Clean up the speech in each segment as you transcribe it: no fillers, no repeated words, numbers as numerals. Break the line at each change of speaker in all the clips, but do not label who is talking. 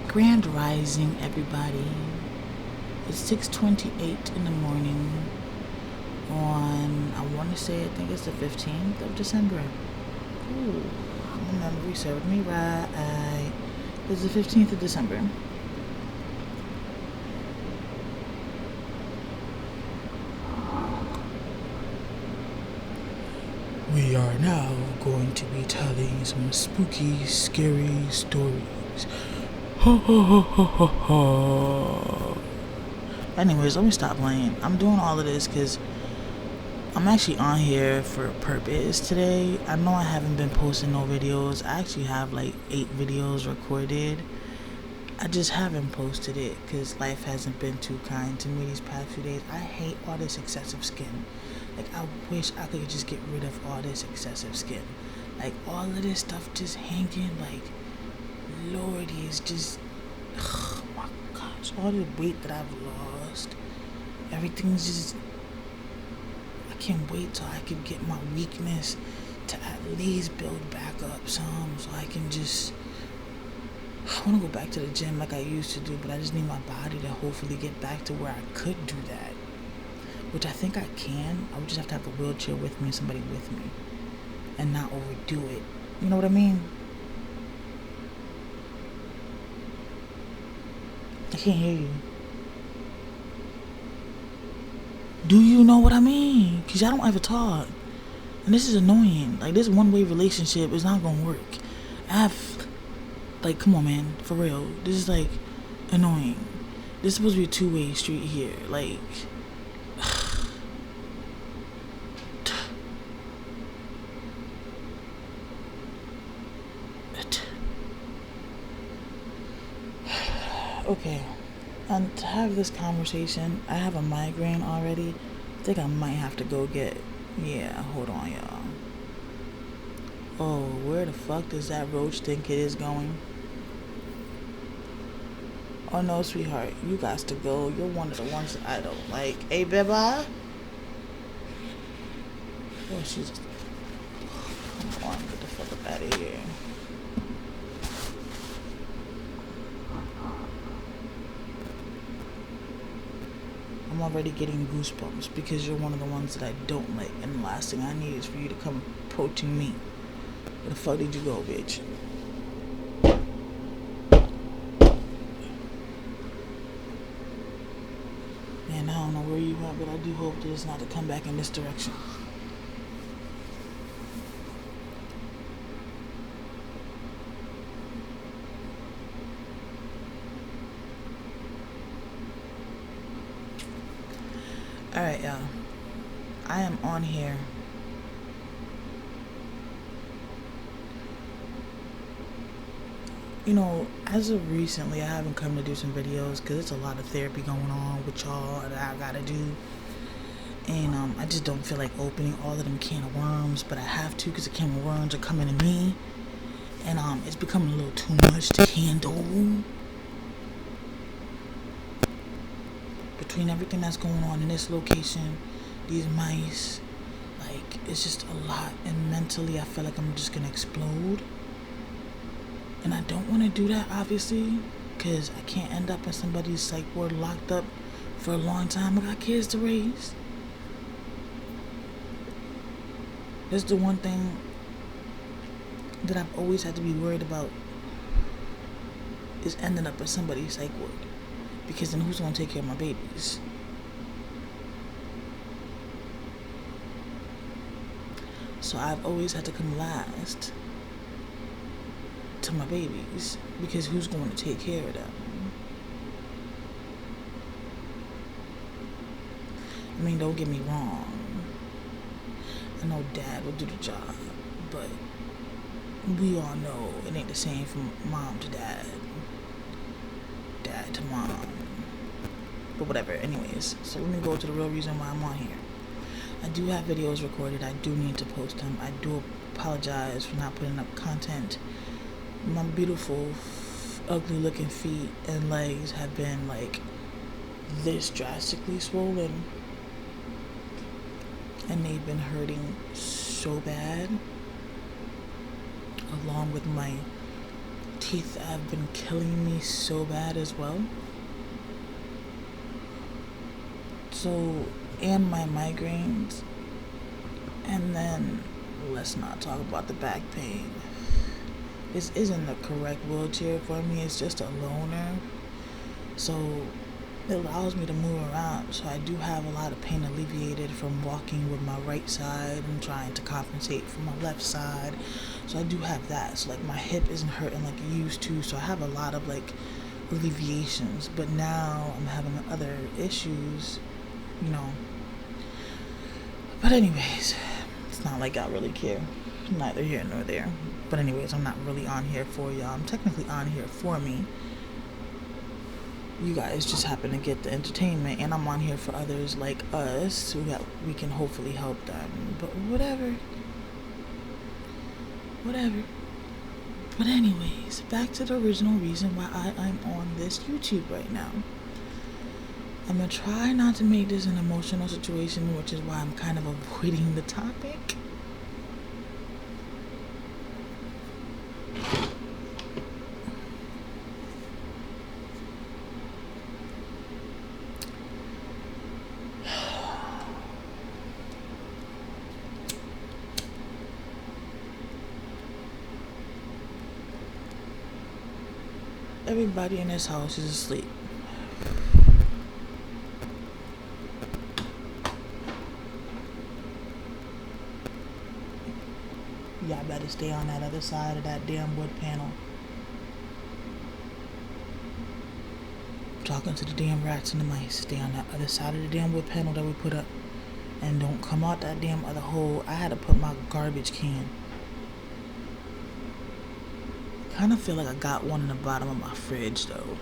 Grand Rising, everybody. It's 6:28 in the morning on, I want to say, I think it's the 15th of December. Ooh, my memory served me right. It's the 15th of December. We are now going to be telling some spooky, scary stories. Ha ha ha ha ha ha. Anyways, let me stop playing. I'm doing all of this because I'm actually on here for a purpose today. I know I haven't been posting no videos. I actually have like 8 videos recorded. I just haven't posted it because life hasn't been too kind to me these past few days. I hate all this excessive skin. Like, I wish I could just get rid of all this excessive skin. Like, all of this stuff just hanging, like, lordy, it's just, oh my gosh, all the weight that I've lost, everything's just, I can't wait till I can get my weakness to at least build back up some, so I can just, I want to go back to the gym like I used to do, but I just need my body to hopefully get back to where I could do that. Which I think I can. I would just have to have a wheelchair with me and somebody with me. And not overdo it. You know what I mean? I can't hear you. Do you know what I mean? Because y'all don't ever talk. And this is annoying. Like, this one-way relationship is not going to work. Like, come on, man. For real. This is, like, annoying. This is supposed to be a two-way street here. Like... Okay, and to have this conversation, I have a migraine already. I think I might have to go get, hold on, y'all. Oh, where the fuck does that roach think it is going? Oh no, sweetheart, you got to go. You're one of the ones that I don't like. Hey, Beba? Oh, she's, come on, get the fuck up out of here. I'm already getting goosebumps because you're one of the ones that I don't like, and the last thing I need is for you to come approaching me. Where the fuck did you go, bitch? Man, I don't know where you went, but I do hope that it's not to come back in this direction. Alright, y'all. I am on here. You know, as of recently, I haven't come to do some videos because it's a lot of therapy going on with y'all that I gotta do. And I just don't feel like opening all of them can of worms, but I have to because the can of worms are coming to me. And it's becoming a little too much to handle. Between everything that's going on in this location, these mice, like, it's just a lot, and mentally I feel like I'm just gonna explode. And I don't want to do that, obviously, because I can't end up in somebody's psych ward locked up for a long time. I got kids to raise. That's the one thing that I've always had to be worried about, is ending up in somebody's psych ward. Because then who's going to take care of my babies? So I've always had to come last to my babies. Because who's going to take care of them? I mean, don't get me wrong. I know dad will do the job. But we all know it ain't the same from mom to dad. Dad to mom. But whatever, anyways. So let me go to the real reason why I'm on here. I do have videos recorded. I do need to post them. I do apologize for not putting up content. My beautiful, ugly looking feet and legs have been like this drastically swollen. And they've been hurting so bad. Along with my teeth have been killing me so bad as well. So, and my migraines. And then, let's not talk about the back pain. This isn't the correct wheelchair for me, it's just a loaner. So, it allows me to move around. So, I do have a lot of pain alleviated from walking with my right side and trying to compensate for my left side. So, I do have that. So, like, my hip isn't hurting like it used to. So, I have a lot of, like, alleviations. But now I'm having other issues, you know. But anyways, it's not like I really care. Neither here nor there. But anyways, I'm not really on here for y'all. I'm technically on here for me. You guys just happen to get the entertainment, and I'm on here for others like us who we can hopefully help them. But whatever. But anyways, back to the original reason why I'm on this YouTube right now. I'm gonna try not to make this an emotional situation, which is why I'm kind of avoiding the topic. Everybody in this house is asleep. Y'all better stay on that other side of that damn wood panel. Talking to the damn rats and the mice. Stay on that other side of the damn wood panel that we put up. And don't come out that damn other hole. I had to put my garbage can. Kind of feel like I got one in the bottom of my fridge though.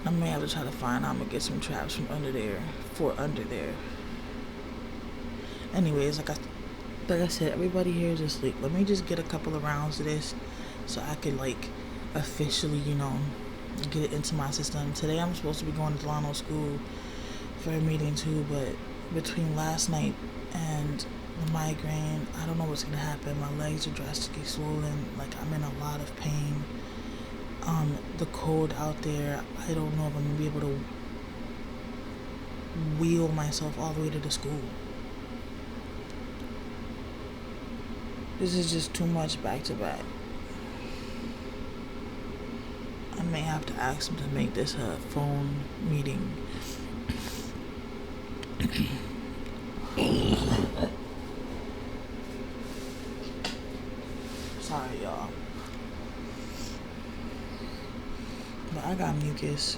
I may have to try to find I'm gonna get some traps from under there. Anyways, like I said, everybody here is asleep. Let me just get a couple of rounds of this so I can like officially, get it into my system. Today I'm supposed to be going to Delano School for a meeting too, but between last night and the migraine, I don't know what's gonna happen. My legs are drastically swollen. Like I'm in a lot of pain. The cold out there, I don't know if I'm gonna be able to wheel myself all the way to the school. This is just too much back to back. I may have to ask him to make this a phone meeting. Sorry, y'all. But I got mucus.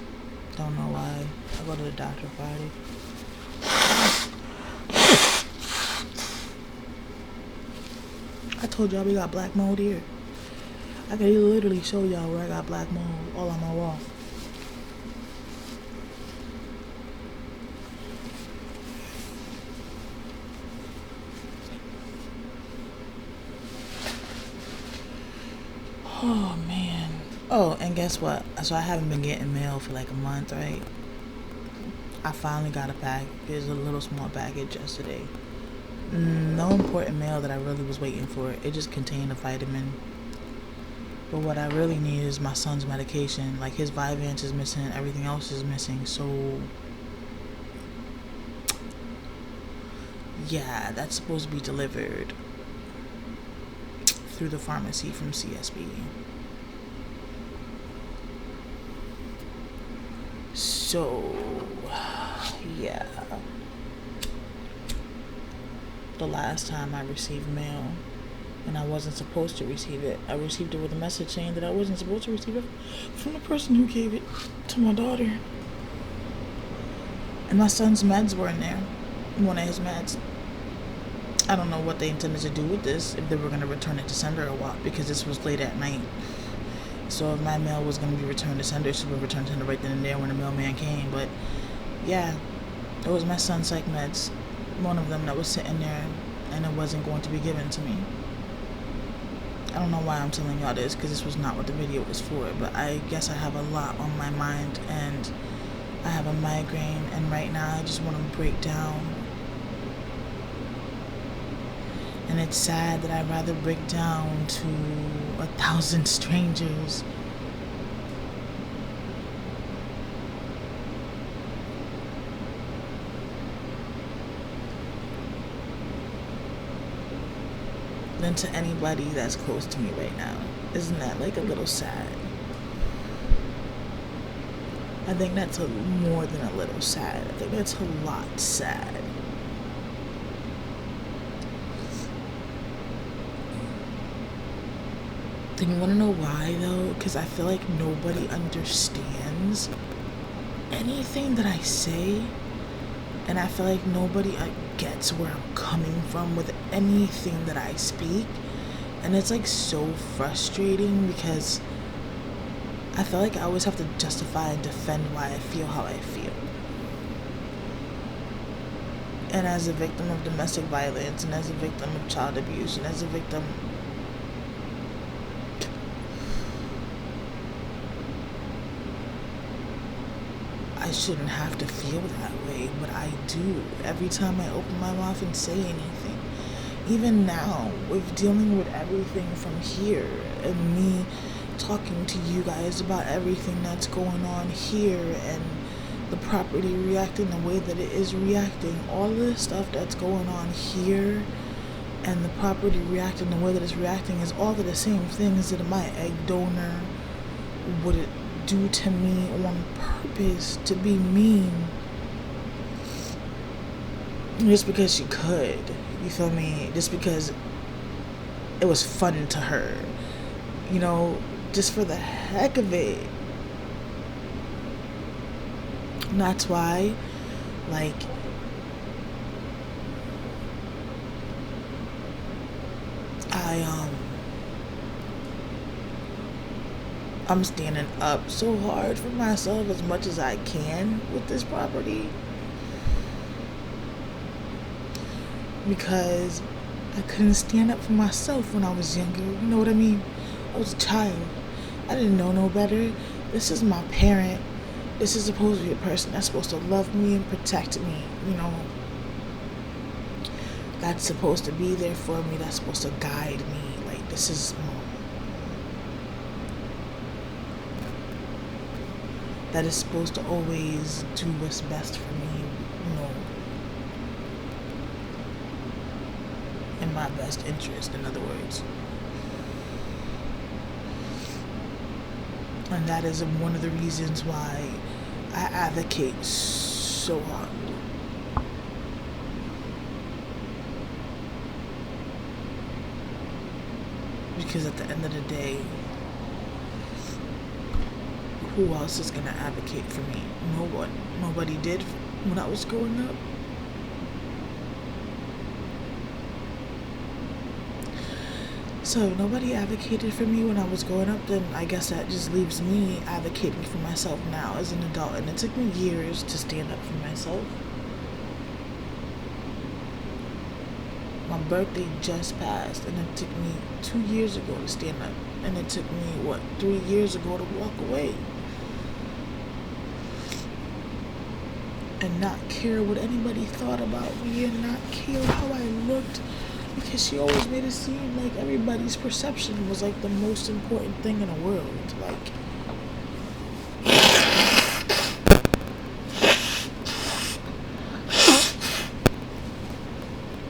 Don't know why. I go to the doctor Friday. I told y'all we got black mold here. I can literally show y'all where I got black mold all on my wall. Oh man. Oh, and guess what? So I haven't been getting mail for like a month, right? I finally got a package. There's a little small package yesterday. No important mail that I really was waiting for. It just contained a vitamin. But what I really need is my son's medication. Like his Vyvanse is missing and everything else is missing. So yeah, that's supposed to be delivered through the pharmacy from CSB. So yeah. The last time I received mail and I wasn't supposed to receive it, I received it with a message saying that I wasn't supposed to receive it from the person who gave it to my daughter. And my son's meds were in there. One of his meds. I don't know what they intended to do with this, if they were going to return it to sender or what, because this was late at night. So if my mail was going to be returned to sender, it should be returned to sender right then and there when the mailman came. But yeah, it was my son's psych meds. One of them that was sitting there, and it wasn't going to be given to me. I don't know why I'm telling y'all this, because this was not what the video was for, but I guess I have a lot on my mind, and I have a migraine, and right now I just want to break down. And it's sad that I'd rather break down to 1,000 strangers than to anybody that's close to me right now. Isn't that like a little sad? I think that's more than a little sad. I think that's a lot sad. And you want to know why though? Because I feel like nobody understands anything that I say, and I feel like nobody gets where I'm coming from with anything that I speak, and it's like so frustrating because I feel like I always have to justify and defend why I feel how I feel. And as a victim of domestic violence, and as a victim of child abuse, and as a victim, I shouldn't have to feel that way, but I do. Every time I open my mouth and say anything. Even now, with dealing with everything from here, and me talking to you guys about everything that's going on here, and the property reacting the way that it is reacting, all of the stuff that's going on here, and the property reacting the way that it's reacting is all of the same things that my egg donor would do to me on purpose to be mean, just because she could. You feel me? Just because it was fun to her, you know, just for the heck of it. And that's why, like, I'm standing up so hard for myself as much as I can with this property, because I couldn't stand up for myself when I was younger. You know what I mean? I was a child. I didn't know no better. This is my parent. This is supposed to be a person that's supposed to love me and protect me, you know. That's supposed to be there for me. That's supposed to guide me. Like, this is that is supposed to always do what's best for me, you know, in my best interest, in other words. And that is one of the reasons why I advocate so hard. Because at the end of the day, who else is going to advocate for me? No one. Nobody did when I was growing up. So if nobody advocated for me when I was growing up, then I guess that just leaves me advocating for myself now as an adult. And it took me years to stand up for myself. My birthday just passed, and it took me 2 years ago to stand up. And it took me, 3 years ago to walk away. And not care what anybody thought about me, and not care how I looked, because she always made it seem like everybody's perception was like the most important thing in the world. Like,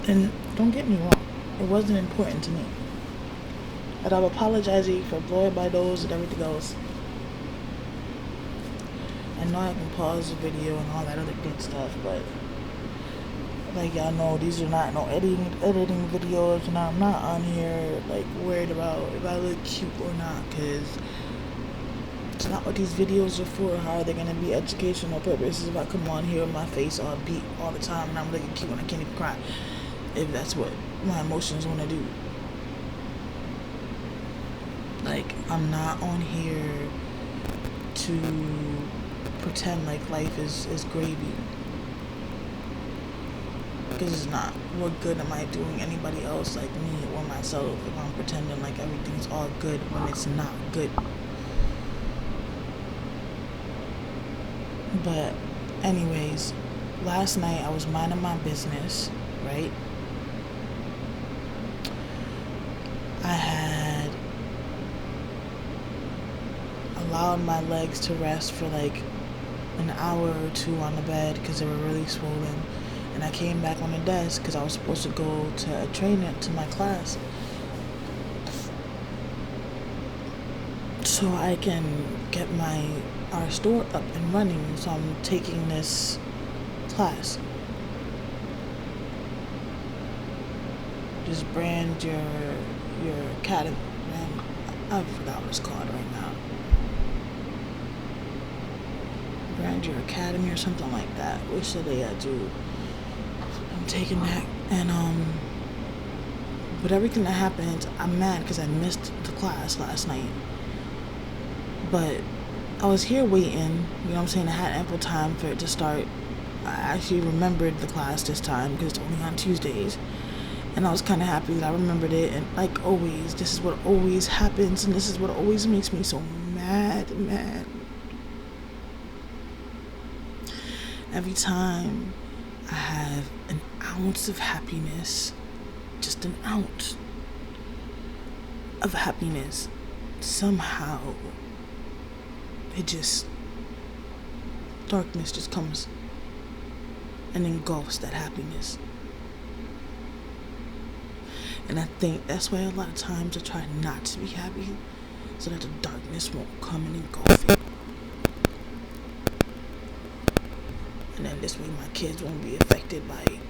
and don't get me wrong, it wasn't important to me. And I'm apologizing for blowing my nose and everything else. I know I can pause the video and all that other good stuff, but like y'all know, these are not no editing videos, and I'm not on here like worried about if I look cute or not, because it's not what these videos are for. How are they going to be educational purposes if I come on here with my face all beat all the time and I'm looking cute and I can't even cry, if that's what my emotions want to do. Like, I'm not on here to pretend like life is gravy, because it's not. What good am I doing anybody else like me or myself if I'm pretending like everything's all good when it's not good? But anyways, last night I was minding my business, right? allowed my legs to rest for like an hour or two on the bed because they were really swollen. And I came back on the desk because I was supposed to go to a training to my class, so I can get our store up and running. So I'm taking this class. Just brand your academy. Man, I forgot what it's called right now. Brand your academy or something like that. Which should they do? I'm taking that, and but everything that happened, I'm mad because I missed the class last night. But I was here waiting, you know what I'm saying? I had ample time for it to start. I actually remembered the class this time because it's only on Tuesdays. And I was kind of happy that I remembered it. And like always, this is what always happens, and this is what always makes me so mad. Every time I have an ounce of happiness, just an ounce of happiness, somehow darkness just comes and engulfs that happiness. And I think that's why a lot of times I try not to be happy, so that the darkness won't come and engulf it. And then this way my kids won't be affected by it.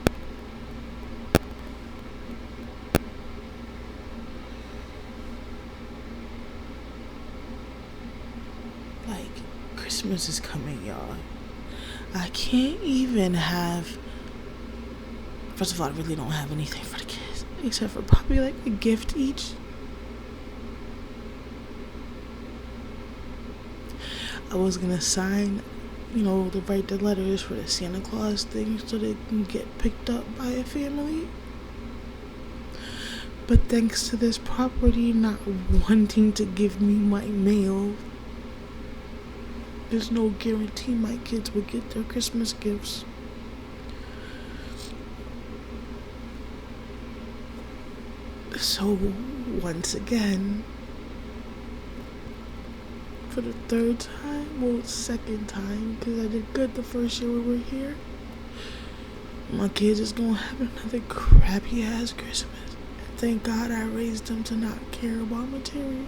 Like, Christmas is coming, y'all. I can't even have... First of all, I really don't have anything for the kids, except for probably like a gift each. I was gonna sign, to write the letters for the Santa Claus thing so they can get picked up by a family. But thanks to this property not wanting to give me my mail, there's no guarantee my kids will get their Christmas gifts. So, once again, for the third time, second time, because I did good the first year we were here, my kids is gonna have another crappy ass Christmas. And thank God I raised them to not care about material.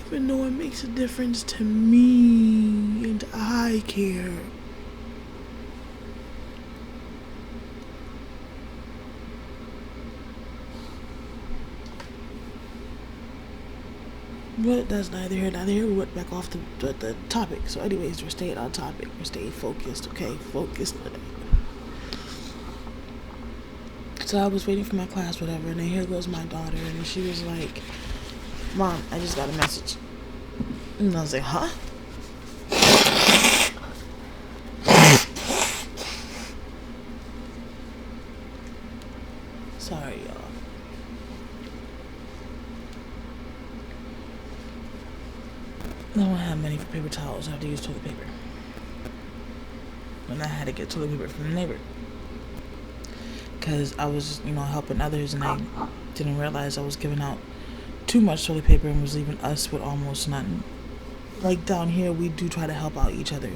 Even though it makes a difference to me, and I care. But that's neither here nor there. We went back off the topic. So anyways, we're staying on topic. We're staying focused, okay? Focused. So I was waiting for my class, whatever, and then here goes my daughter, and she was like, Mom, I just got a message. And I was like, huh? Sorry, y'all. I don't have money for paper towels. I have to use toilet paper. And I had to get toilet paper from the neighbor. Because I was, helping others, and I didn't realize I was giving out too much toilet paper and was leaving us with almost nothing. Like down here, we do try to help out each other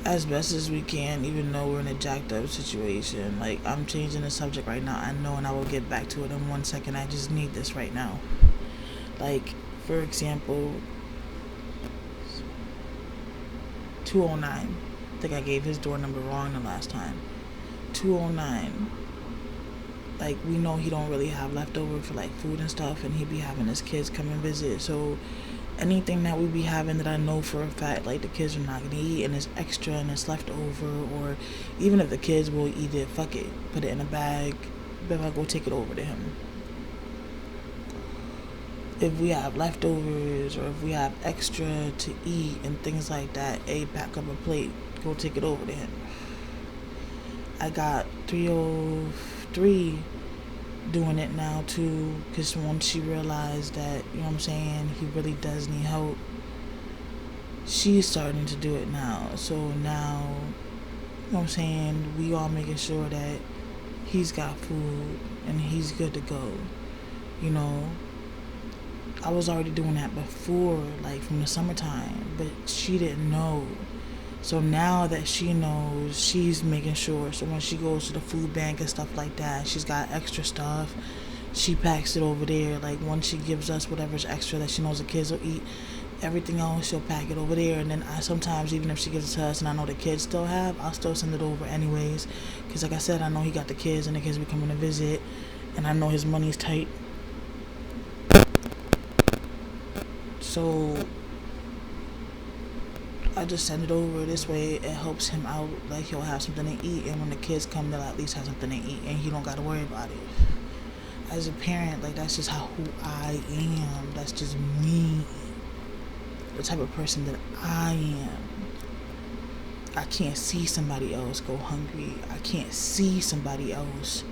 as best as we can, even though we're in a jacked up situation. Like, I'm changing the subject right now, I know, and I will get back to it in 1 second. I just need this right now. Like, for example, 209. I think I gave his door number wrong the last time. 209. Like, we know he don't really have leftover for like food and stuff, and he be having his kids come and visit. So anything that we be having that I know for a fact like the kids are not gonna eat and it's extra and it's left over, or even if the kids will eat it, fuck it, put it in a bag, but I go take it over to him. If we have leftovers or if we have extra to eat and things like that, pack up a plate, go take it over to him. I got 303 doing it now too, because once she realized that, he really does need help, she's starting to do it now. So now, we all making sure that he's got food and he's good to go. You know, I was already doing that before, like from the summertime, but she didn't know. So now that she knows, she's making sure. So when she goes to the food bank and stuff like that, she's got extra stuff. She packs it over there. Like once she gives us whatever's extra that she knows the kids will eat, everything else she'll pack it over there. And then I sometimes, even if she gives it to us and I know the kids still have, I'll still send it over anyways. Because like I said, I know he got the kids and the kids be coming to visit, and I know his money's tight. So I just send it over. This way it helps him out. Like he'll have something to eat, and when the kids come, they'll at least have something to eat, and he don't gotta worry about it. As a parent, like that's just who I am. That's just me. The type of person that I am. I can't see somebody else go hungry. I can't see somebody else,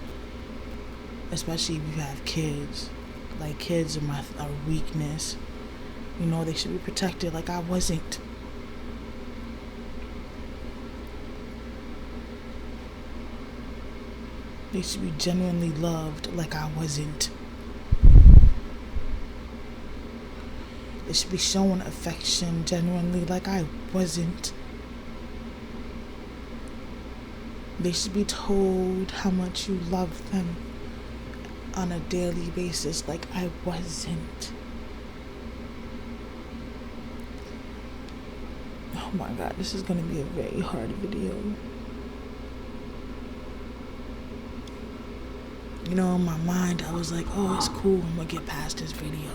especially if you have kids. Like kids are my weakness. You know, they should be protected like I wasn't. They should be genuinely loved like I wasn't. They should be shown affection genuinely like I wasn't. They should be told how much you love them on a daily basis like I wasn't. Oh my God, this is going to be a very hard video. You know, in my mind, I was like, oh, it's cool. I'm going to get past this video.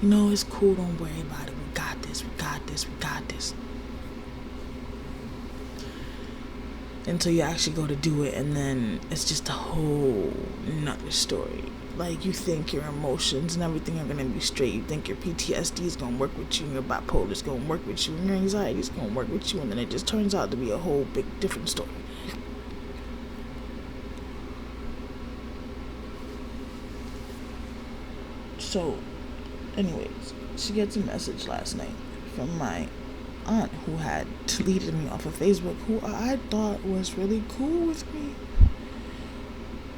You know, it's cool. Don't worry about it. We got this. We got this. We got this. Until you actually go to do it, and then it's just a whole nother story. Like, you think your emotions and everything are going to be straight. You think your PTSD is going to work with you, and your bipolar is going to work with you, and your anxiety is going to work with you, and then it just turns out to be a whole big different story. So, anyways, she gets a message last night from my aunt who had deleted me off of Facebook, who I thought was really cool with me,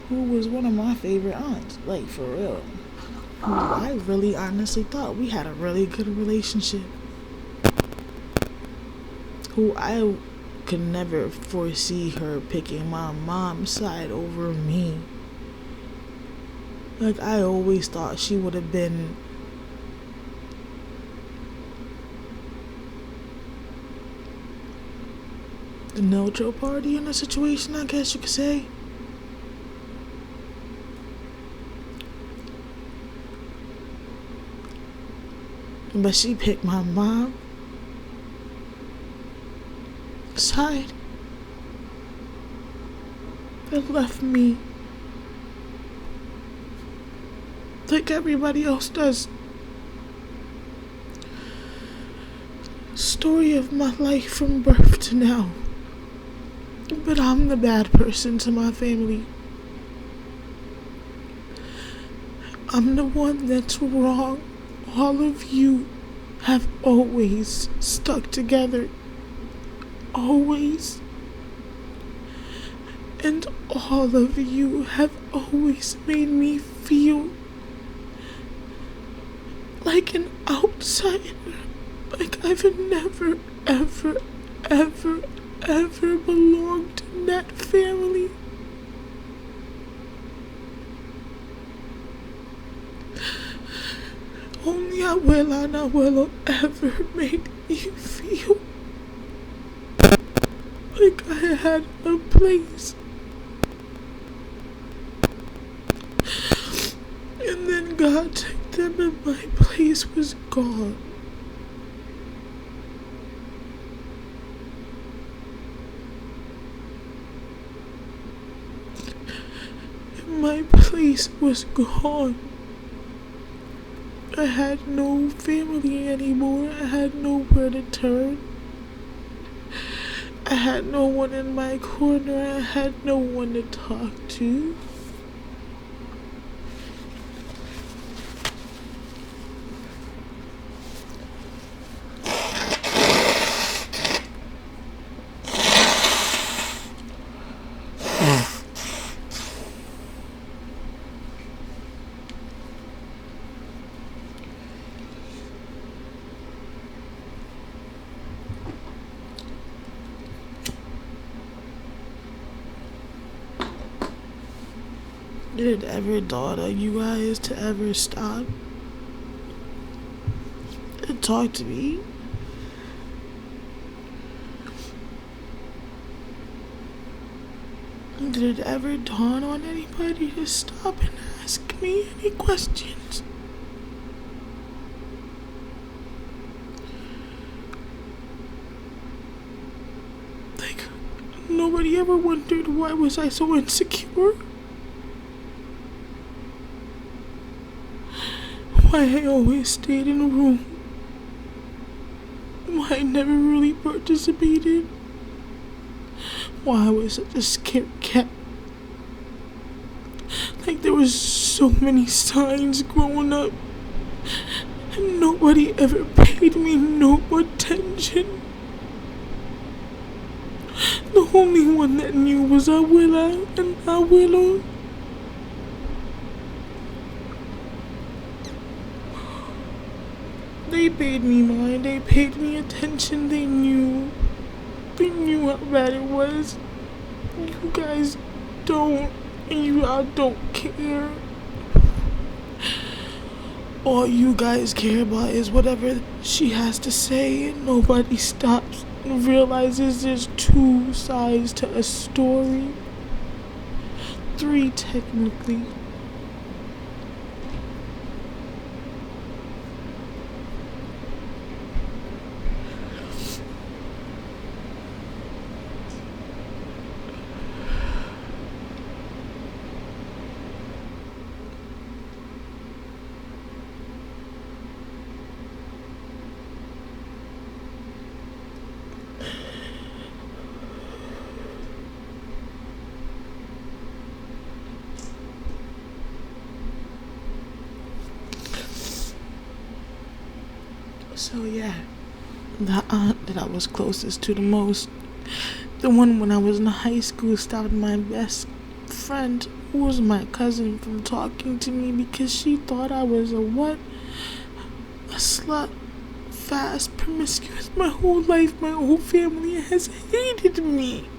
who was one of my favorite aunts, like for real, who I really honestly thought we had a really good relationship, who I could never foresee her picking my mom's side over me. Like, I always thought she would have been the neutral party in the situation, I guess you could say. But she picked my mom's side and left me like everybody else does. Story of my life from birth to now. But I'm the bad person to my family. I'm the one that's wrong. All of you have always stuck together. Always. And all of you have always made me feel like an outsider, like I've never, ever, ever, ever belonged in that family. Only abuela and abuelo ever made me feel like I had a place. And then God took them and my place was gone. And my place was gone. I had no family anymore. I had nowhere to turn. I had no one in my corner. I had no one to talk to. Did it ever dawn on you guys to ever stop and talk to me? Did it ever dawn on anybody to stop and ask me any questions? Like, nobody ever wondered why was I so insecure? Why I always stayed in a room? Why I never really participated? Why I was such a scared cat? Like there was so many signs growing up and nobody ever paid me no attention. The only one that knew was Abuela and Abuelo. They paid me mind, they paid me attention, they knew how bad it was. You guys don't, and you all don't care. All you guys care about is whatever she has to say, and nobody stops and realizes there's two sides to a story. 3 technically. So yeah, the aunt that I was closest to the most, the one when I was in high school, stopped my best friend, who was my cousin, from talking to me because she thought I was a what? A slut, fast, promiscuous. My whole life, my whole family has hated me.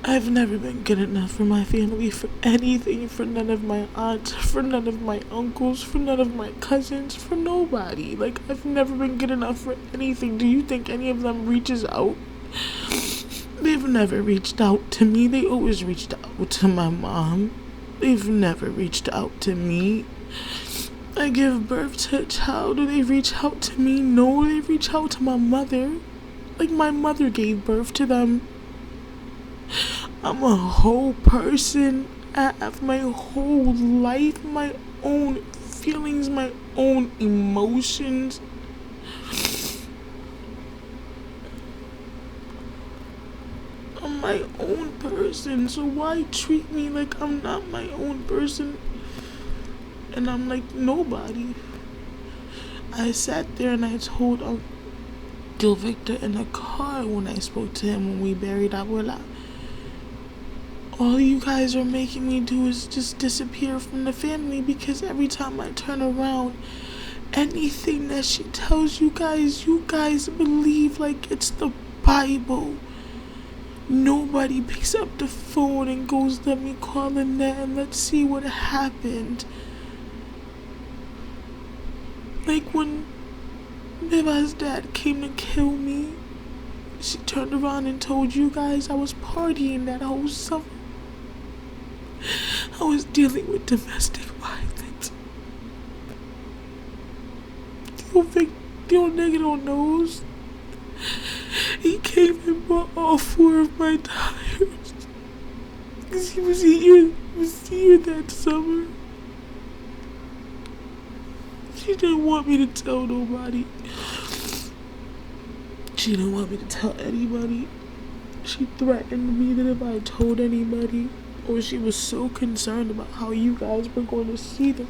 I've never been good enough for my family, for anything, for none of my aunts, for none of my uncles, for none of my cousins, for nobody. Like, I've never been good enough for anything. Do you think any of them reaches out? They've never reached out to me. They always reached out to my mom. They've never reached out to me. I give birth to a child. Do they reach out to me? No, they reach out to my mother. Like, my mother gave birth to them. I'm a whole person. I have my whole life, my own feelings, my own emotions. I'm my own person, so why treat me like I'm not my own person? And I'm like nobody. I sat there and I told Uncle Victor in the car when I spoke to him when we buried Abuela. All you guys are making me do is just disappear from the family, because every time I turn around, anything that she tells you guys believe like it's the Bible. Nobody picks up the phone and goes, let me call Annette and let's see what happened. Like when Viva's dad came to kill me, she turned around and told you guys I was partying that whole summer. I was dealing with domestic violence. The old nigga don't knows. He came and bought all 4 of my tires. Because he was here that summer. She didn't want me to tell nobody. She didn't want me to tell anybody. She threatened me that if I told anybody, or she was so concerned about how you guys were going to see them,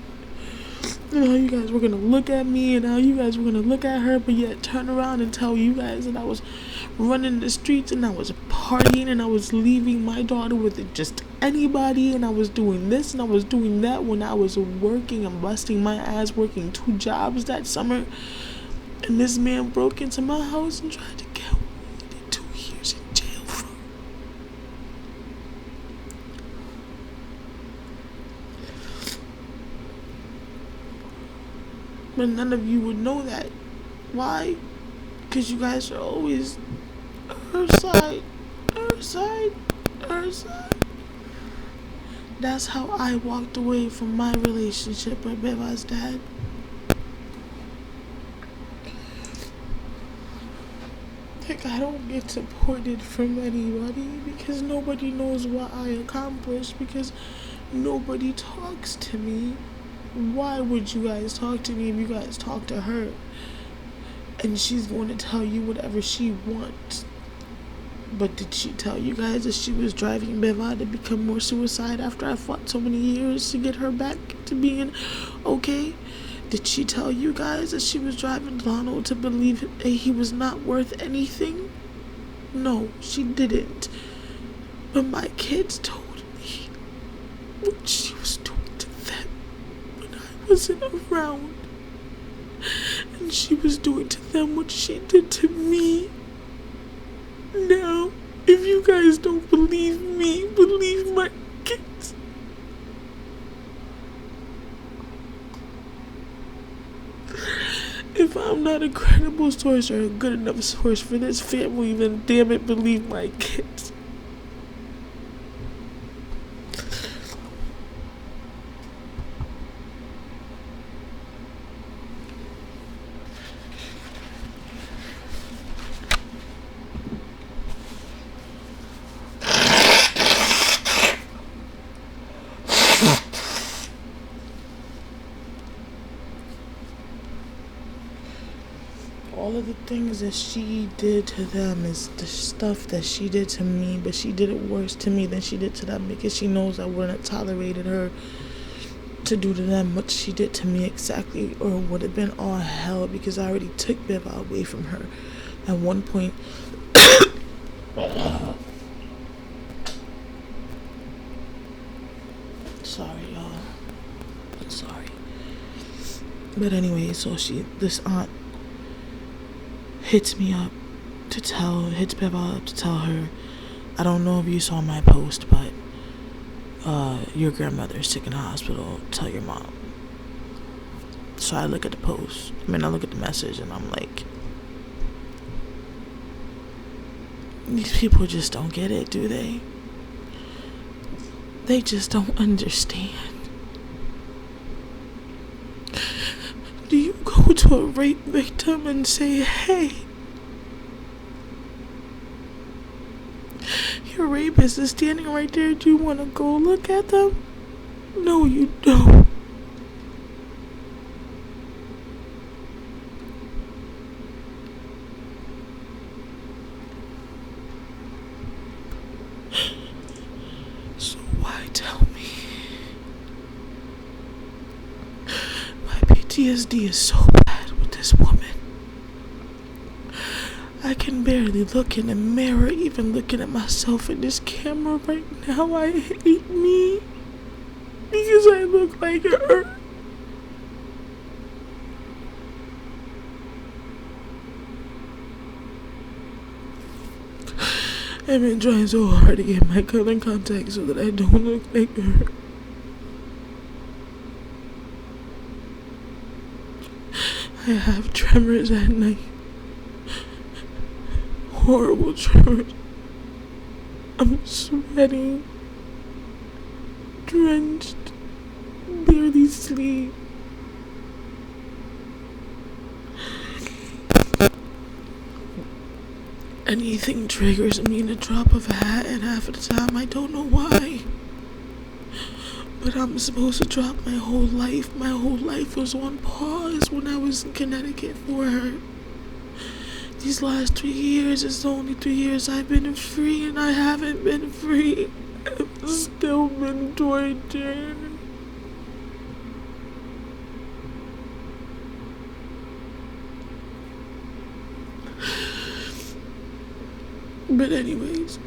and how you guys were going to look at me, and how you guys were going to look at her, but yet turn around and tell you guys that I was running the streets and I was partying and I was leaving my daughter with just anybody, and I was doing this and I was doing that when I was working and busting my ass working 2 jobs that summer. And this man broke into my house and tried to kill me. He did 2 years in jail for it. But none of you would know that. Why? Because you guys are always her side, her side, her side. That's how I walked away from my relationship with Beva's dad. Like, I don't get supported from anybody because nobody knows what I accomplished, because nobody talks to me. Why would you guys talk to me if you guys talk to her? And she's going to tell you whatever she wants. But did she tell you guys that she was driving Beva to become more suicide after I fought so many years to get her back to being okay? Did she tell you guys that she was driving Donald to believe he was not worth anything? No, she didn't. But my kids told me what she was doing to them when I wasn't around. And she was doing to them what she did to me. Now, if you guys don't believe me, believe my kids. If I'm not a credible source or a good enough source for this family, then damn it, believe my kids. All of the things that she did to them is the stuff that she did to me, but she did it worse to me than she did to them, because she knows I wouldn't have tolerated her to do to them what she did to me exactly, or would have been all hell, because I already took Beva away from her at one point. Sorry, y'all. I'm sorry. But anyway, so this aunt hits Beva up to tell her, I don't know if you saw my post, but your grandmother's sick in the hospital. Tell your mom. So I look at the post. I look at the message, and I'm like, these people just don't get it, do they? They just don't understand. Do you go to a rape victim and say, hey, your rapist is standing right there, do you want to go look at them? No, you don't. So why tell me? My PTSD is so bad with this woman. I can barely look in the mirror, even looking at myself in this camera right now. I hate me because I look like her. I've been trying so hard to get my color contacts so that I don't look like her. I have tremors at night. Horrible tremors. I'm sweating, drenched, barely sleep. Anything triggers me in a drop of a hat, and half of the time I don't know why. But I'm supposed to drop my whole life. My whole life was on pause when I was in Connecticut for her. These last 3 years is the only 3 years I've been free, and I haven't been free. I've still been tortured. But anyways,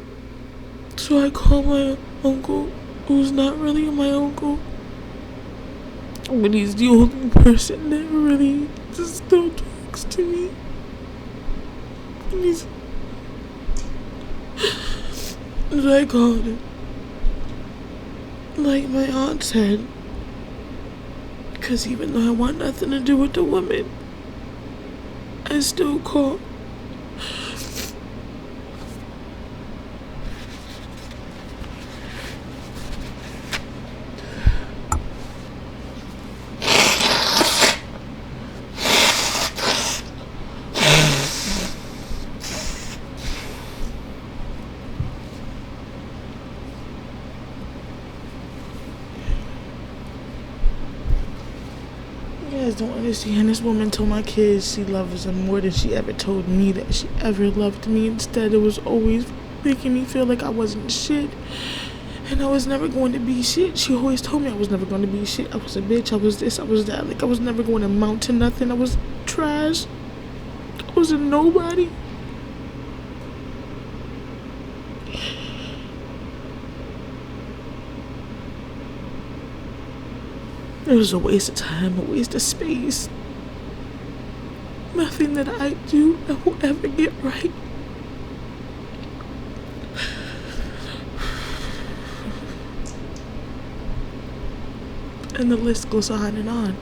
so I call my uncle, who's not really my uncle, but he's the only person that really just still talks to me. And I called him. Like my aunt said. Because even though I want nothing to do with the woman, I still call. You guys don't understand. This woman told my kids she loves them more than she ever told me that she ever loved me. Instead, it was always making me feel like I wasn't shit. And I was never going to be shit. She always told me I was never going to be shit. I was a bitch. I was this. I was that. Like, I was never going to amount to nothing. I was trash. I was a nobody. It was a waste of time, a waste of space. Nothing that I do that will ever get right. And the list goes on and on.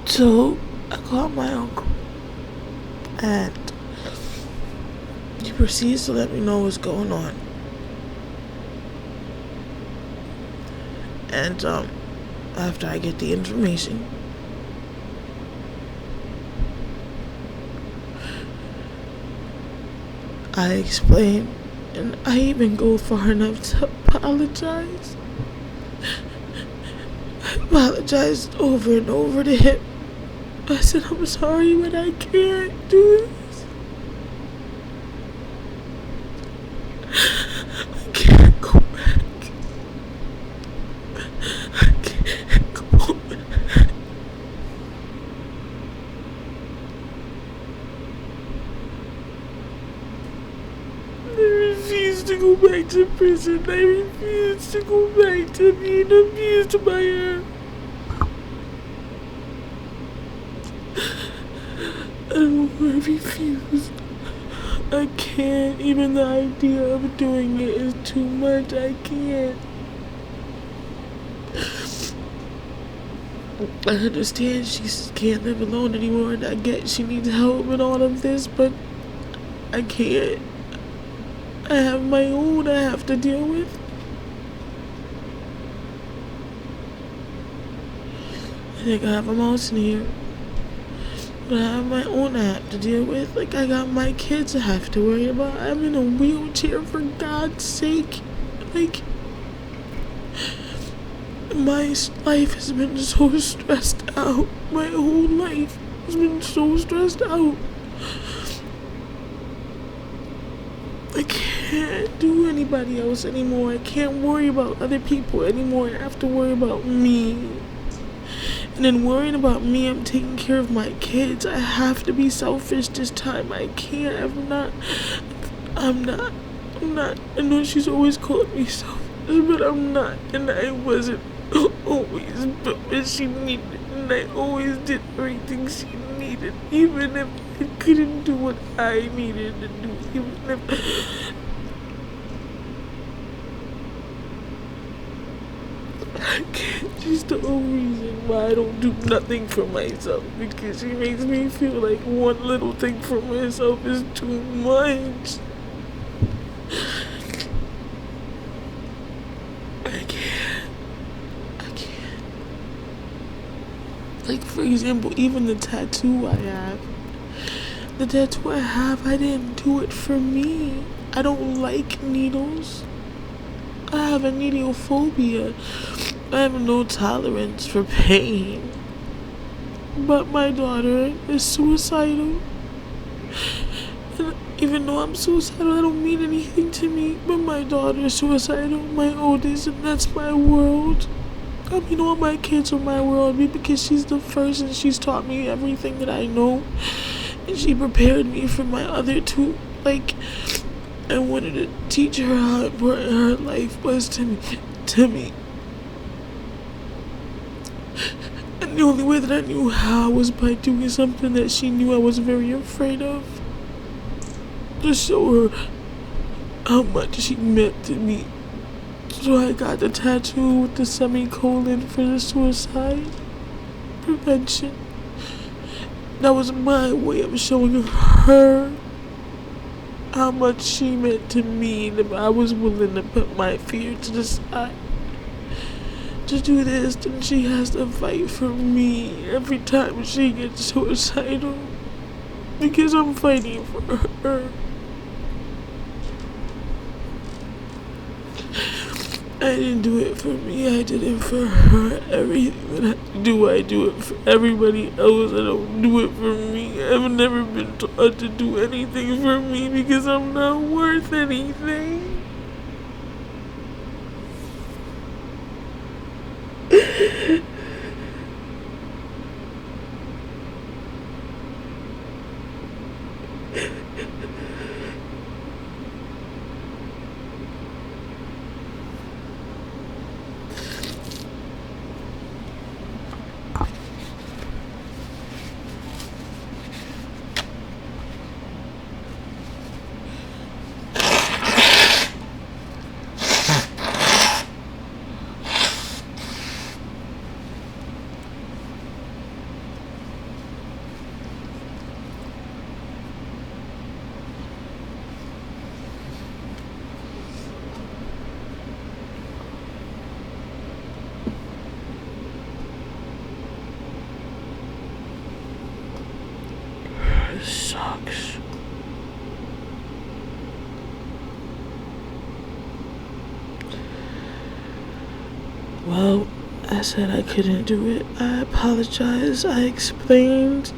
So I called my uncle, and he proceeds to let me know what's going on. And after I get the information, I explain, and I even go far enough to apologize. I apologized over and over to him. I said, I'm sorry, but I can't do this. I can't go back. I can't go back. I refuse to go back to prison. I refuse to go back to being abused by her. I refuse. I can't. Even the idea of doing it is too much. I can't. I understand she can't live alone anymore, and I get she needs help and all of this, but I can't. I have my own I have to deal with. I think I have a mouse in here. But I have my own I have to deal with. Like, I got my kids I have to worry about. I'm in a wheelchair, for God's sake. Like, my life has been so stressed out. My whole life has been so stressed out. I can't do anybody else anymore. I can't worry about other people anymore. I have to worry about me. And in worrying about me, I'm taking care of my kids. I have to be selfish this time. I can't. I'm not. I know she's always called me selfish, but I'm not. And I wasn't always. But when she needed, and I always did everything she needed, even if I couldn't do what I needed to do, even if I can't. She's the only reason why I don't do nothing for myself, because she makes me feel like one little thing for myself is too much. I can't. Like, for example, even the tattoo I have. I didn't do it for me. I don't like needles. I have a needle phobia. I have no tolerance for pain. But my daughter is suicidal. And even though I'm suicidal, that don't mean anything to me. But my daughter is suicidal, my oldest, and that's my world. I mean, all my kids are my world because she's the first, and she's taught me everything that I know. And she prepared me for my other two. Like, I wanted to teach her how important her life was to me. And the only way that I knew how was by doing something that she knew I was very afraid of. To show her how much she meant to me. So I got the tattoo with the semicolon for the suicide prevention. That was my way of showing her how much she meant to me, and if I was willing to put my fear to the side to do this, then she has to fight for me every time she gets suicidal, because I'm fighting for her. I didn't do it for me, I did it for her. Everything that I do it for everybody else. I don't do it for me. I've never been taught to do anything for me because I'm not worth anything. This sucks. Well, I said I couldn't do it. I apologized. I explained.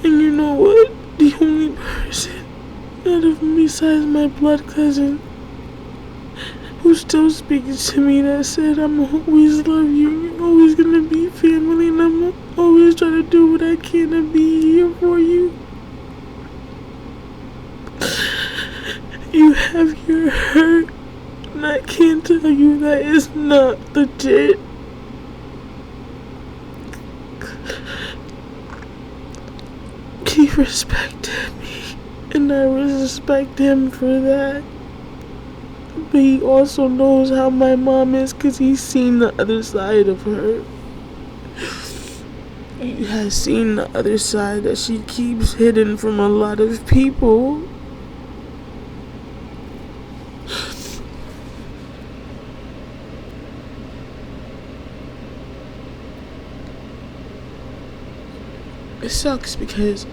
And you know what? The only person out of me besides my blood cousin who still speaks to me that said I'm always love you, you're always gonna be family, and I'm always trying to do what I can to be here for you. You have your hurt, and I can't tell you that it's not legit. He respected me, and I respect him for that. But he also knows how my mom is because he's seen the other side of her. He has seen the other side that she keeps hidden from a lot of people. It sucks because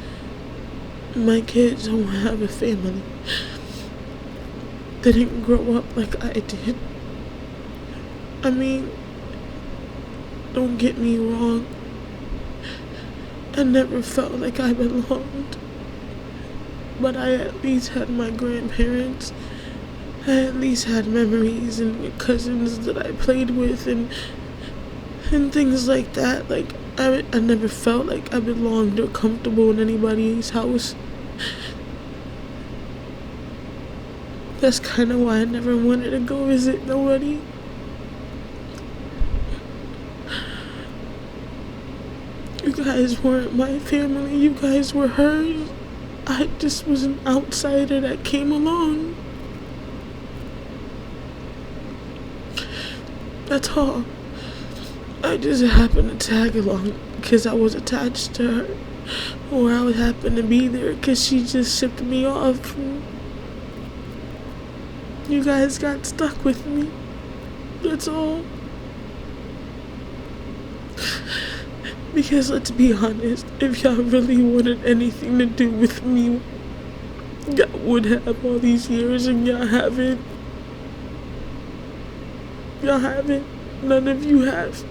my kids don't have a family. They didn't grow up like I did. I mean, don't get me wrong. I never felt like I belonged. But I at least had my grandparents. I at least had memories and cousins that I played with and things like that. Like, I never felt like I belonged or comfortable in anybody's house. That's kind of why I never wanted to go visit nobody. You guys weren't my family, you guys were hers. I just was an outsider that came along. That's all. I just happened to tag along because I was attached to her. Or I would happen to be there because she just shipped me off. You guys got stuck with me. That's all. Because let's be honest, if y'all really wanted anything to do with me, y'all would have all these years and y'all haven't. Y'all haven't. None of you have.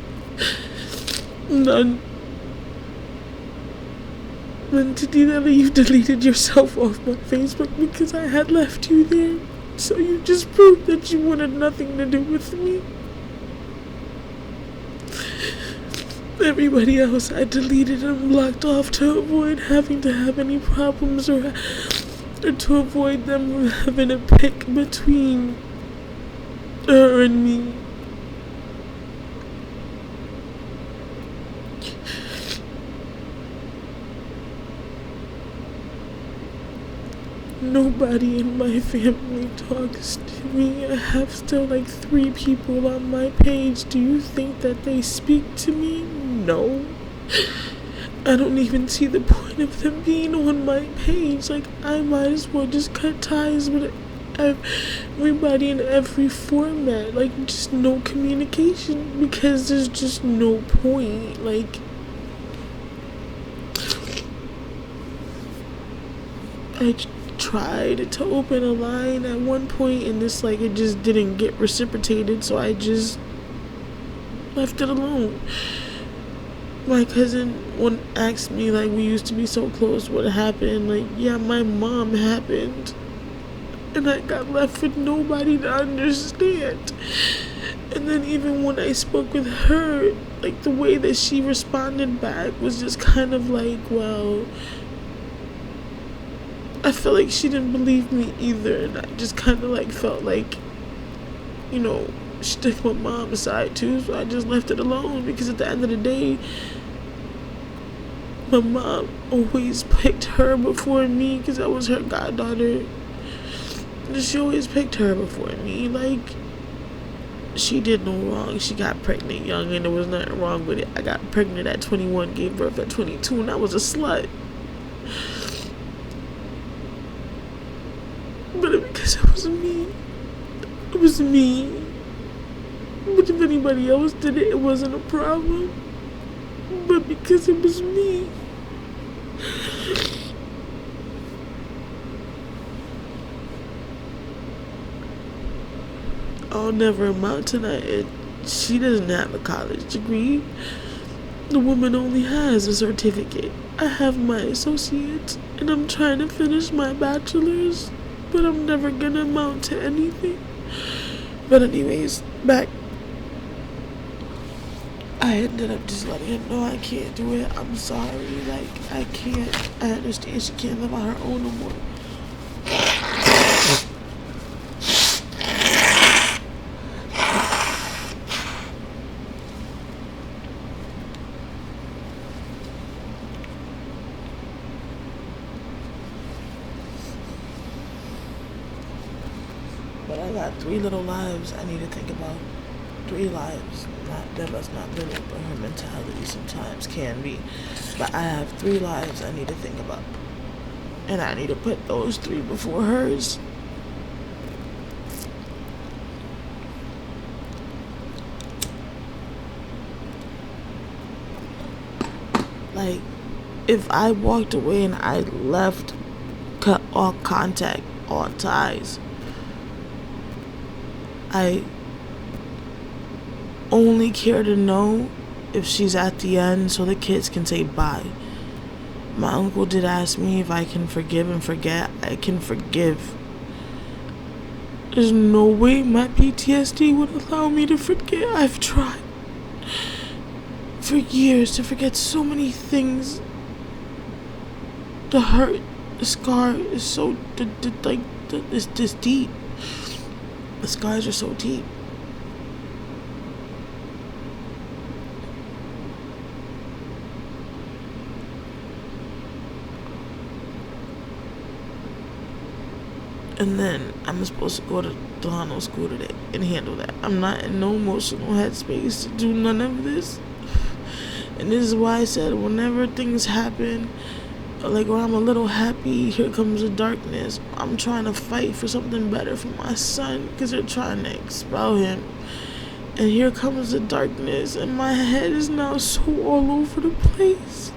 None. And to do that, you've deleted yourself off my Facebook because I had left you there. So you just proved that you wanted nothing to do with me. Everybody else I deleted and blocked off to avoid having to have any problems or to avoid them having a pick between her and me. Nobody in my family talks to me. I have still like 3 people on my page. Do you think that they speak to me? No. I don't even see the point of them being on my page. Like, I might as well just cut ties with everybody in every format. Like, just no communication, because there's just no point. Like, I tried to open a line at one point, and this, like, it just didn't get reciprocated, so I just left it alone. My cousin asked me, like, we used to be so close, what happened? Like, yeah, my mom happened, and I got left with nobody to understand. And then even when I spoke with her, like, the way that she responded back was just kind of like, well, I felt like she didn't believe me either, and I just kind of like felt like, you know, she took my mom aside too, so I just left it alone, because at the end of the day, my mom always picked her before me, because I was her goddaughter. She always picked her before me. Like, she did no wrong. She got pregnant young, and there was nothing wrong with it. I got pregnant at 21, gave birth at 22, and I was a slut. But because it was me. It was me. But if anybody else did it, it wasn't a problem. But because it was me. I'll never amount to that. She doesn't have a college degree. The woman only has a certificate. I have my associates, and I'm trying to finish my bachelor's, but I'm never gonna amount to anything. But anyways, back. I ended up just letting him know I can't do it. I'm sorry. Like, I can't. I understand she can't live on her own no more. But I got 3 little lives I need to think about. 3 lives. Deva's not little, but her mentality sometimes can be. But I have 3 lives I need to think about. And I need to put those 3 before hers. Like, if I walked away and I left, cut all contact, all ties, I only care to know if she's at the end so the kids can say bye. My uncle did ask me if I can forgive and forget. I can forgive. There's no way my PTSD would allow me to forget. I've tried for years to forget so many things. The hurt, the scar is so, it's this deep. The scars are so deep. And then I'm supposed to go to Delano school today and handle that. I'm not in no emotional headspace to do none of this. And this is why I said whenever things happen, like when I'm a little happy, here comes the darkness. I'm trying to fight for something better for my son because they're trying to expel him. And here comes the darkness, and my head is now so all over the place.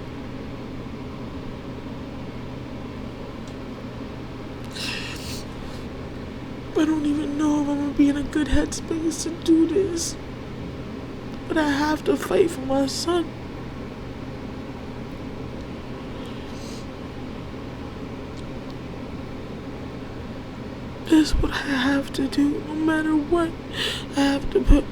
I don't even know if I'm gonna be in a good headspace to do this. But I have to fight for my son. That's what I have to do. No matter what, I have to put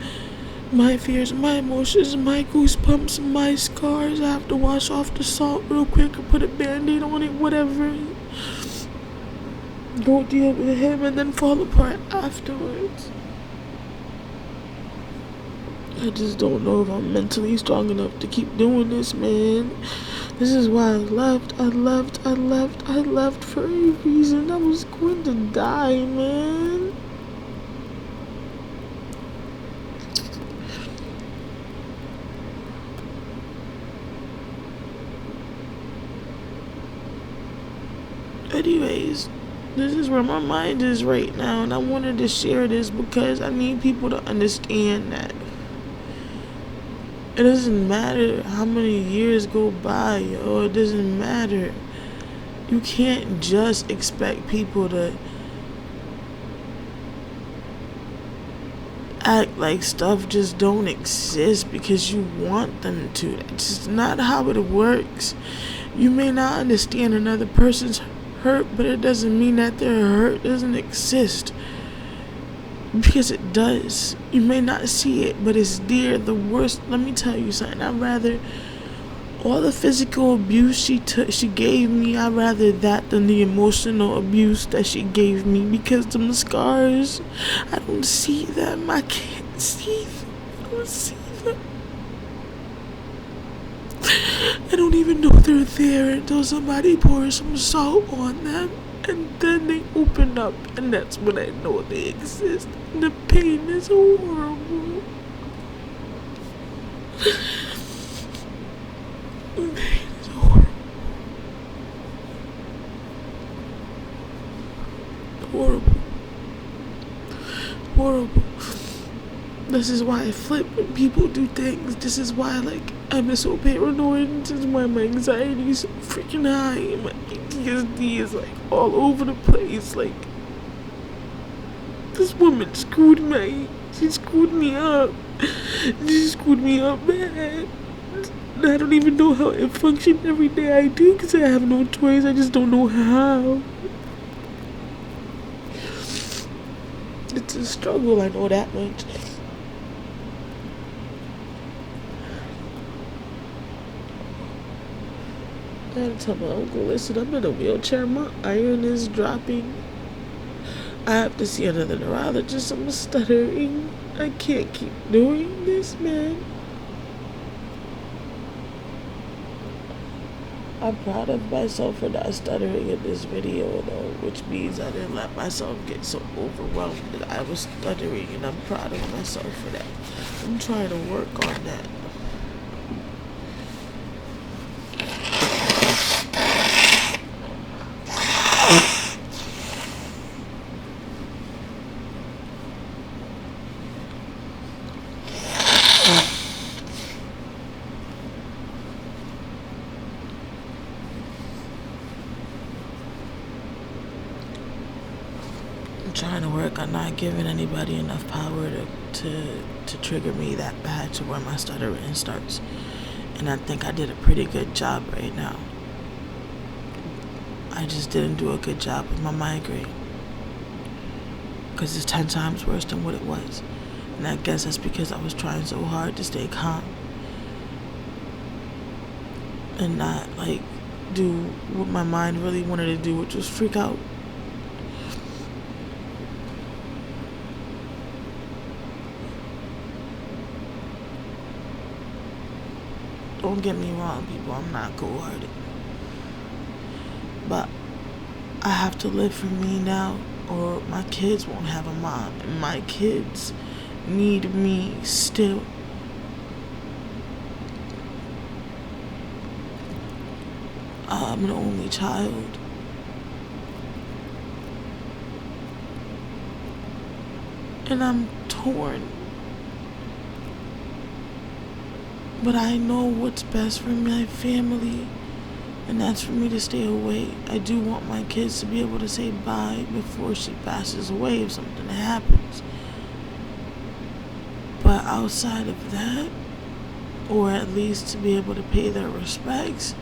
my fears, my emotions, my goosebumps, my scars. I have to wash off the salt real quick and put a band-aid on it, whatever. Go deal with him and then fall apart afterwards. I just don't know if I'm mentally strong enough to keep doing this, man. This is why I left for a reason. I was going to die, man. Anyways, this is where my mind is right now, and I wanted to share this because I need people to understand that it doesn't matter how many years go by, or it doesn't matter. You can't just expect people to act like stuff just don't exist because you want them to. That's just not how it works. You may not understand another person's hurt, but it doesn't mean that their hurt doesn't exist. Because it does. You may not see it, but it's there. The worst, let me tell you something. I'd rather all the physical abuse she gave me, I'd rather that than the emotional abuse that she gave me, because the scars, I don't see them. I can't see them. I don't see them. I don't even know they're there until somebody pours some salt on them, and then they open up, and that's when I know they exist. And the pain is horrible. The pain is horrible. Horrible. This is why I flip when people do things. This is why, I'm so paranoid. This is why my anxiety is so freaking high. My PTSD is, all over the place. This woman screwed me. She screwed me up. She screwed me up bad. I don't even know how I function every day. I do because I have no choice. I just don't know how. It's a struggle, I know that much. I had to tell my uncle, listen, I'm in a wheelchair. My iron is dropping. I have to see another neurologist. I'm stuttering. I can't keep doing this, man. I'm proud of myself for not stuttering in this video, though, which means I didn't let myself get so overwhelmed that I was stuttering, and I'm proud of myself for that. I'm trying to work on that. Trying to work on not giving anybody enough power to trigger me that bad to where my stuttering starts. And I think I did a pretty good job right now. I just didn't do a good job with my migraine, because it's 10 times worse than what it was. And I guess that's because I was trying so hard to stay calm and not do what my mind really wanted to do, which was freak out. Don't get me wrong, people, I'm not cold-hearted. But I have to live for me now, or my kids won't have a mom. And my kids need me still. I'm an only child. And I'm torn. But I know what's best for my family, and that's for me to stay away. I do want my kids to be able to say bye before she passes away if something happens. But outside of that, or at least to be able to pay their respects,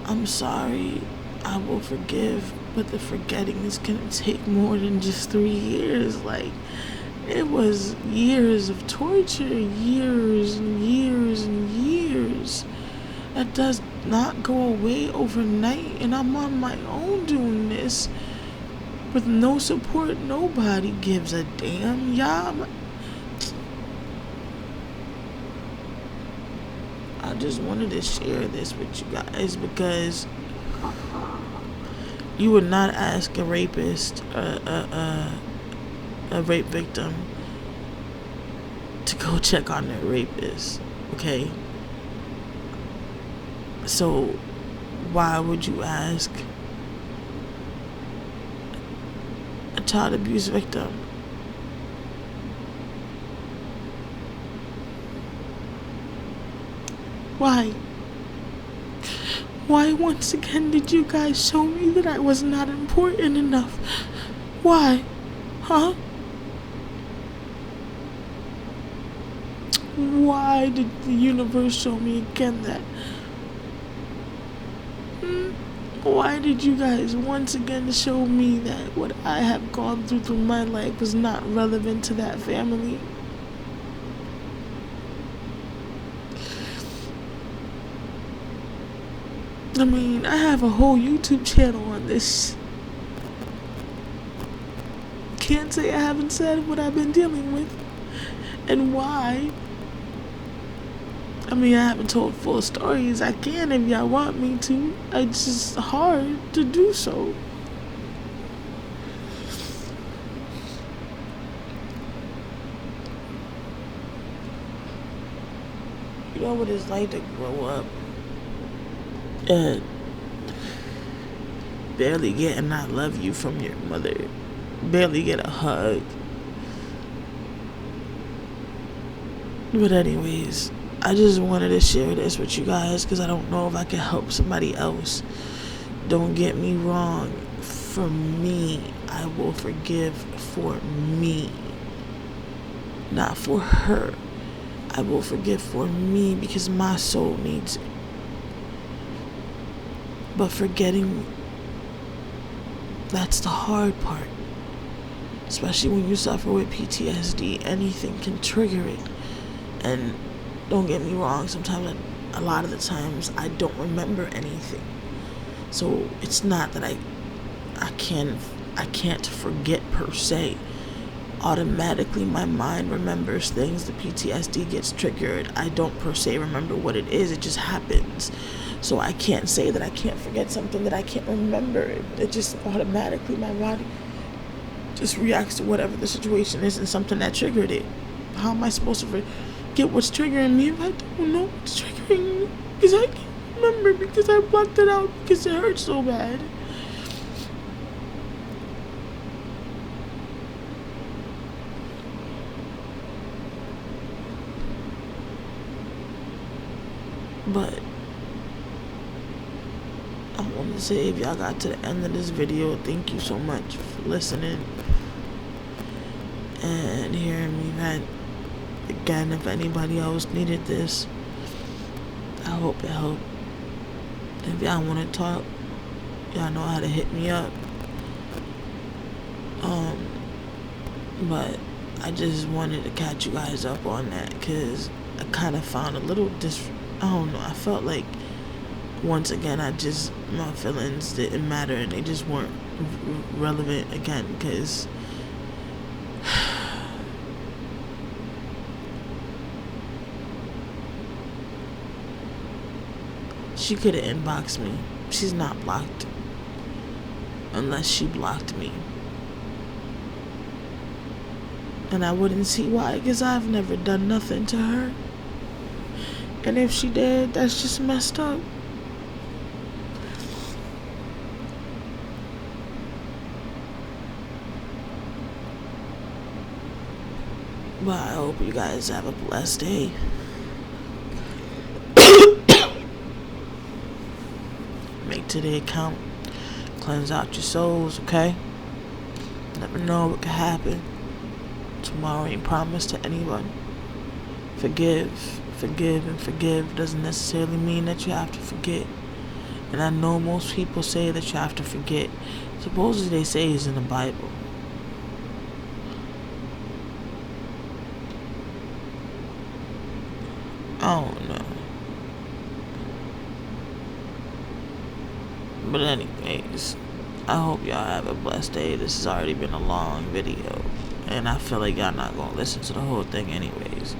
I'm sorry, I will forgive, but the forgetting is going to take more than just 3 years. It was years of torture, years and years and years. That does not go away overnight, and I'm on my own doing this with no support. Nobody gives a damn. Y'all, I just wanted to share this with you guys because you would not ask a rapist, a rape victim, to go check on their rapist, okay? So why would you ask a child abuse victim? Why? Why once again did you guys show me that I was not important enough? Why? Huh? Why did the universe show me again that? Why did you guys once again show me that what I have gone through my life was not relevant to that family? I mean, I have a whole YouTube channel on this. Can't say I haven't said what I've been dealing with and why. I mean, I haven't told full stories. I can if y'all want me to. It's just hard to do so. You know what it's like to grow up and barely get an I love you from your mother. Barely get a hug. But anyways, I just wanted to share this with you guys because I don't know if I can help somebody else. Don't get me wrong. For me, I will forgive for me. Not for her. I will forgive for me because my soul needs it. But forgetting, that's the hard part. Especially when you suffer with PTSD, anything can trigger it. And don't get me wrong, sometimes, a lot of the times, I don't remember anything. So it's not that I can't forget per se. Automatically my mind remembers things. The PTSD gets triggered. I don't per se remember what it is. It just happens. So I can't say that I can't forget something that I can't remember. It just automatically, my body just reacts to whatever the situation is and something that triggered it. How am I supposed to forget what's triggering me if I don't know what's triggering me? Because I can't remember, because I blocked it out because it hurts so bad. But I want to say, if y'all got to the end of this video, thank you so much for listening and hearing me vent. Again, if anybody else needed this, I hope it helped. If y'all want to talk, y'all know how to hit me up. But I just wanted to catch you guys up on that because I kind of found a little I don't know, I felt like once again my feelings didn't matter and they just weren't relevant again because she could have inboxed me. She's not blocked unless she blocked me. And I wouldn't see why, because I've never done nothing to her. And if she did, that's just messed up. But I hope you guys have a blessed day. Make today count. Cleanse out your souls, okay? Never know what could happen. Tomorrow ain't promised to anyone. Forgive, and forgive doesn't necessarily mean that you have to forget. And I know most people say that you have to forget. Supposedly they say it's in the Bible. Oh no. But anyways, I hope y'all have a blessed day. This has already been a long video, and I feel like y'all not gonna listen to the whole thing anyways.